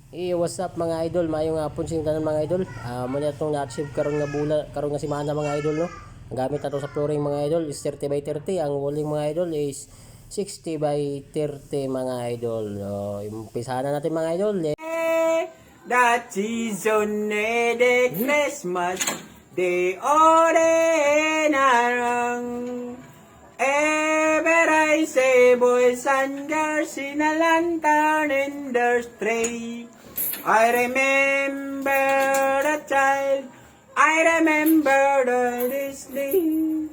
What's up mga idol? Mayong hapon sing tanan mga idol. Muna itong na-achieve karon nga bula, karon nga semana mga idol no. Ang gamit nato sa flooring mga idol is 30 by 30. Ang walling mga idol is 60 by 30 mga idol. Umpisahan na natin mga idol. That season de Christmas de ore narang ever I say boys and girls in a lantern in the street. I remember the child, I remember the Disney.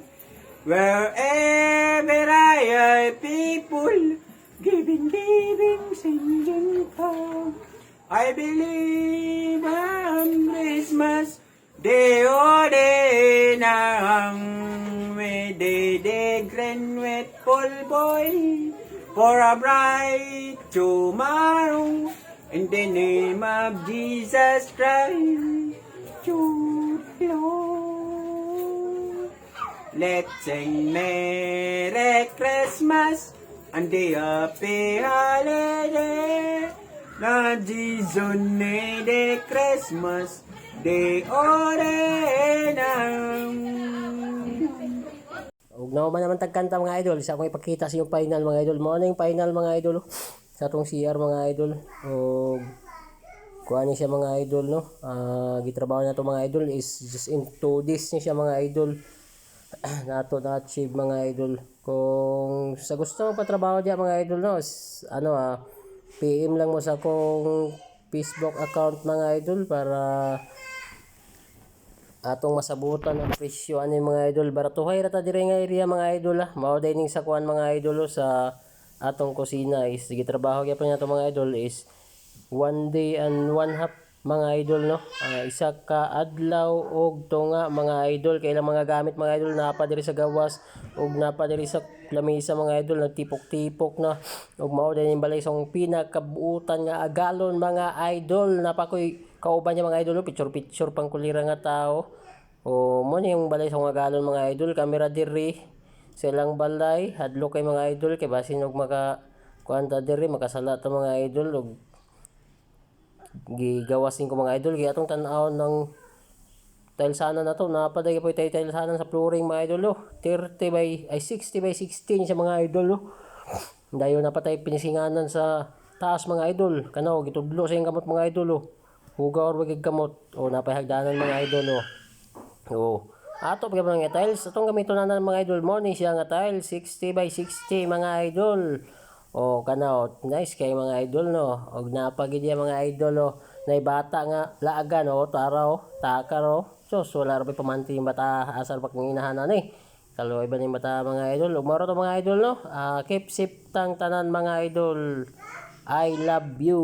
Wherever I hear people giving, singing song. I believe on Christmas Day o day nang may day green with full boy for a bright tomorrow in the name of Jesus Christ, Lord. Let's sing Merry Christmas and the Happy Holiday. Na season de Christmas de ore nang. Ug na man naman tagkanta mga idol. Isa akong ipakita sa yung final mga idol. Mo na yung final mga idol. Sa atong CR mga idol. Og kuha ni siya mga idol no. Gitrabaho na to mga idol is just in 2 days ni siya mga idol. Nato na achieve mga idol. Kung sa gusto mo patrabaho diya mga idol no, PM lang mo sa akong Facebook account mga idol para atong masabutan ang presyo ani mga idol. Baratuhay ra ta diri nga area mga idol Mao dining sa kuan mga idol sa atong kusina is gitrabaho gyapon nato mga idol is 1 day and 1 half mga idol no. Isa ka adlaw og tunga mga idol kay ilang mga gamit mga idol napa diri sa gawas ug napa diri sa lamesa mga idol nagtipok-tipok na ug mao din balay sa pinakabuutan nga agalon mga idol napakoy kauban niya mga idol picture pang kulira nga tao o mo ni yung balay sa agalon mga idol kamera diri sa ilang balay hadlo kay mga idol kay basin og maka kuanta diri makasala ta mga idol ug gigawasin ko mga idol gi atong tan-awon ng tilesana na to napaday po tayo tilesana sa flooring mga idol 30 by 60 by 16 sa mga idol dayon na patay pinisinganan sa taas mga idol kanaw gitudlo sa kamot mga idol hugaw or wagig kamot napay hagdanan mga idol ato pag mga tiles atong gamiton na mga idol mo ni siya nga tiles 60 by 60 mga idol kanaw nice kay mga idol no og napagid mga idol nay bata nga laaga no taraw takaro so wala ra pamanti yung bata asal pag nginahanan kaloy ba ni bata mga idol ug maro to mga idol no keep safe tang tanan mga idol I love you.